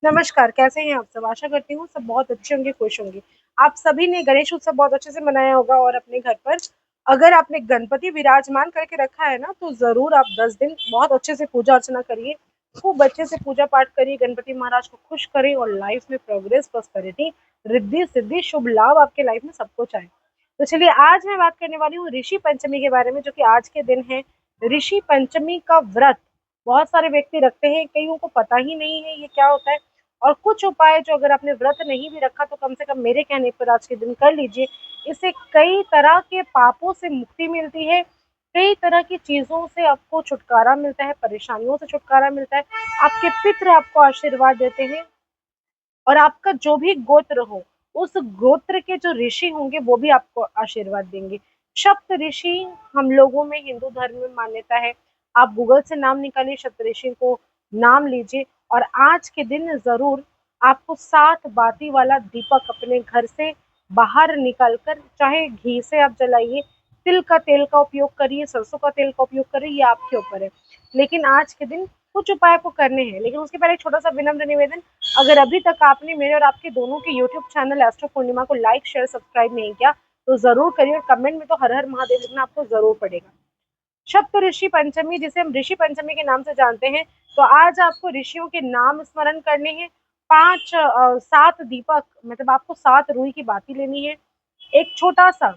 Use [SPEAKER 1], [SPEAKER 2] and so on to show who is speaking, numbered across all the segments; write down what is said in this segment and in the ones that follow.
[SPEAKER 1] नमस्कार, कैसे हैं आप सब? आशा करती हूँ सब बहुत अच्छे होंगे, खुश होंगे। आप सभी ने गणेश उत्सव बहुत अच्छे से मनाया होगा और अपने घर पर अगर आपने गणपति विराजमान करके रखा है ना, तो ज़रूर आप 10 दिन बहुत अच्छे से पूजा अर्चना करिए, खूब अच्छे से पूजा पाठ करिए, गणपति महाराज को खुश करें और लाइफ में प्रोग्रेस, प्रॉस्पेरिटी, रिद्धि-सिद्धि, शुभ लाभ आपके लाइफ में सब कुछ आए। तो चलिए आज मैं बात करने वाली हूँ ऋषि पंचमी के बारे में, जो कि आज के दिन है। ऋषि पंचमी का व्रत बहुत सारे व्यक्ति रखते हैं, कईयों को पता ही नहीं है ये क्या होता है। और कुछ उपाय जो अगर आपने व्रत नहीं भी रखा तो कम से कम मेरे कहने पर आज के दिन कर लीजिए। इससे कई तरह के पापों से मुक्ति मिलती है, कई तरह की चीज़ों से आपको छुटकारा मिलता है, परेशानियों से छुटकारा मिलता है। आपके पितृ आपको आशीर्वाद देते हैं और आपका जो भी गोत्र हो, उस गोत्र के जो ऋषि होंगे वो भी आपको आशीर्वाद देंगे। सप्त ऋषि हम लोगों में हिंदू धर्म में मान्यता है। आप गूगल से नाम निकालिए, सप्त ऋषि को नाम लीजिए और आज के दिन ज़रूर आपको 7 बाती वाला दीपक अपने घर से बाहर निकाल कर, चाहे घी से आप जलाइए, तिल का तेल का उपयोग करिए, सरसों का तेल का उपयोग करिए, ये आपके ऊपर है। लेकिन आज के दिन कुछ उपाय आपको करने हैं, लेकिन उसके पहले एक छोटा-सा विनम्र निवेदन। अगर अभी तक आपने मेरे और आपके दोनों के यूट्यूब चैनल एस्ट्रो पूर्णिमा को लाइक, शेयर, सब्सक्राइब नहीं किया, तो ज़रूर करिए और कमेंट में तो हर हर महादेव लिखना आपको ज़रूर पड़ेगा। सप्त ऋषि पंचमी, जिसे हम ऋषि पंचमी के नाम से जानते हैं, तो आज आपको ऋषियों के नाम स्मरण करने हैं। 7 दीपक, मतलब आपको 7 रुई की बाती लेनी है। एक छोटा-सा,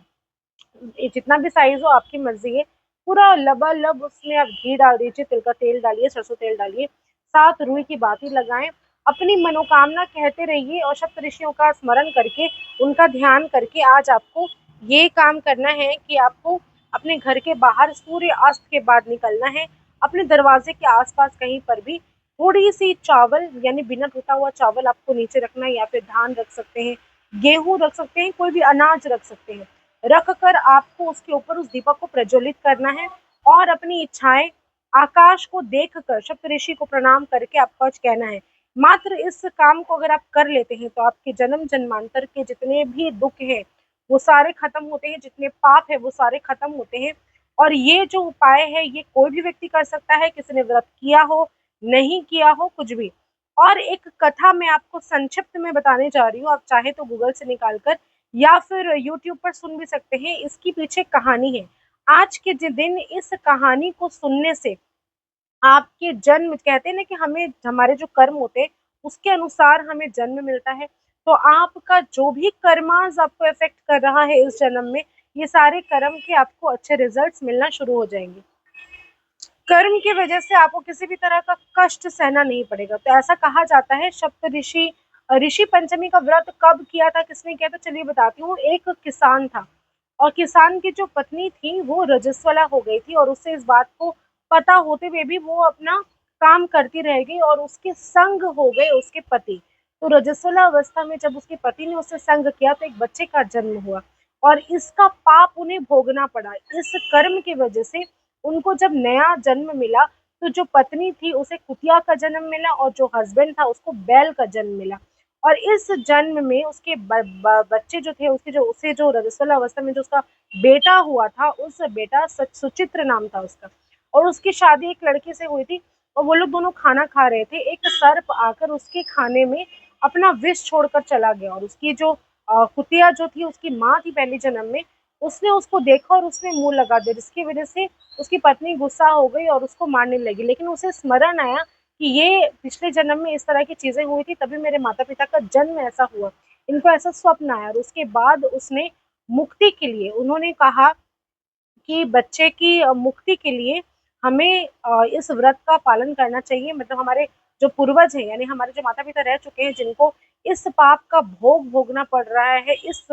[SPEAKER 1] जितना भी साइज़ हो आपकी मर्ज़ी है, पूरा लबालब उसमें आप घी डाल दीजिए, तिल का तेल डालिए, सरसों तेल डालिए, 7 रुई की बाती लगाएँ, अपनी मनोकामना कहते रहिए और सप्तऋषियों का स्मरण करके, उनका ध्यान करके आज आपको ये काम करना है कि आपको अपने घर के बाहर सूर्य अस्त के बाद निकलना है। अपने दरवाजे के आस-पास कहीं पर भी थोड़ी-सी चावल, यानी बिना टूटा हुआ चावल आपको नीचे रखना है, या फिर धान रख सकते हैं, गेहूँ रख सकते हैं, कोई भी अनाज रख सकते हैं। रख कर आपको उसके ऊपर उस दीपक को प्रज्वलित करना है और अपनी इच्छाएं आकाश को देखकर सप्तऋषि को प्रणाम करके आपको आज कहना है। मात्र इस काम को अगर आप कर लेते हैं तो आपके जन्म जन्मांतर के जितने भी दुख हैं वो सारे खत्म होते हैं, जितने पाप है वो सारे खत्म होते हैं। और ये जो उपाय है ये कोई भी व्यक्ति कर सकता है, किसी ने व्रत किया हो, नहीं किया हो, कुछ भी। और एक कथा मैं आपको संक्षिप्त में बताने जा रही हूँ, आप चाहे तो गूगल से निकाल कर या फिर यूट्यूब पर सुन भी सकते हैं। इसकी पीछे कहानी है। आज के दिन इस कहानी को सुनने से आपके जन्म, कहते हैं ना कि हमें हमारे जो कर्म होते हैं उसके अनुसार हमें जन्म मिलता है। तो आपका जो भी कर्मास आपको इफेक्ट कर रहा है इस जन्म में, ये सारे कर्म के आपको अच्छे रिजल्ट्स मिलना शुरू हो जाएंगे। कर्म की वजह से आपको किसी भी तरह का कष्ट सहना नहीं पड़ेगा। तो ऐसा कहा जाता है। सप्त ऋषि ऋषि पंचमी का व्रत कब किया था, किसने किया था, चलिए बताती हूँ। एक किसान था और किसान की जो पत्नी थी वो रजस्वला हो गई थी और उससे इस बात को पता होते हुए भी वो अपना काम करती रह गई और उसके संग हो गए उसके पति। तो रजस्वला अवस्था में जब उसके पति ने उससे संग किया तो एक बच्चे का जन्म हुआ और इसका पाप उन्हें भोगना पड़ा। इस कर्म की वजह से उनको जब नया जन्म मिला तो जो पत्नी थी उसे कुतिया का जन्म मिला और जो हस्बैंड था उसको बैल का जन्म मिला। और इस जन्म में उसके बच्चे जो थे, उसके जो उसे जो रजस्वला अवस्था में जो उसका बेटा हुआ था, उस बेटा सुचित्र नाम था उसका। और उसकी शादी एक लड़के से हुई थी और वो लोग दोनों खाना खा रहे थे। एक सर्प आकर उसके खाने में अपना विष छोड़कर चला गया और उसकी जो कुतिया जो थी, उसकी माँ थी पहले जन्म में, उसने उसको देखा और उसने मुंह लगा दिया, जिसकी वजह से उसकी पत्नी गुस्सा हो गई और उसको मारने लगी। लेकिन उसे स्मरण आया कि ये पिछले जन्म में इस तरह की चीजें हुई थी, तभी मेरे माता पिता का जन्म ऐसा हुआ, इनको ऐसा स्वप्न आया। और उसके बाद उसने मुक्ति के लिए, उन्होंने कहा कि बच्चे की मुक्ति के लिए हमें इस व्रत का पालन करना चाहिए। मतलब हमारे जो पूर्वज हैं, यानी हमारे जो माता पिता रह चुके हैं, जिनको इस पाप का भोग भोगना पड़ रहा है इस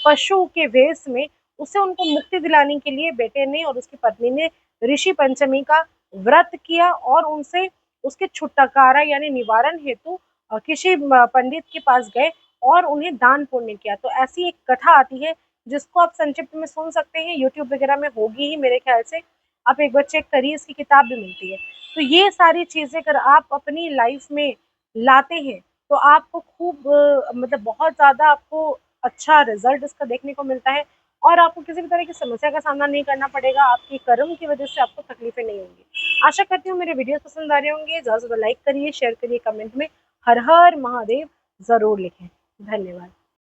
[SPEAKER 1] पशु के वेश में, उससे उनको मुक्ति दिलाने के लिए बेटे ने और उसकी पत्नी ने ऋषि पंचमी का व्रत किया और उनसे उसके छुटकारा यानी निवारण हेतु किसी पंडित के पास गए और उन्हें दान पुण्य किया। तो ऐसी एक कथा आती है जिसको आप संक्षिप्त में सुन सकते हैं, यूट्यूब वगैरह में होगी ही मेरे ख्याल से। आप एक बार चेक करिए, इसकी किताब भी मिलती है। तो ये सारी चीज़ें अगर आप अपनी लाइफ में लाते हैं तो आपको खूब मतलब बहुत ज़्यादा आपको अच्छा रिजल्ट इसका देखने को मिलता है और आपको किसी भी तरह की समस्या का सामना नहीं करना पड़ेगा। आपके कर्म की वजह से आपको तकलीफें नहीं होंगी। आशा करती हूँ मेरे वीडियोस पसंद आ रहे होंगे। ज़्यादा से ज़्यादा लाइक करिए, शेयर करिए, कमेंट में हर हर महादेव ज़रूर लिखें। धन्यवाद।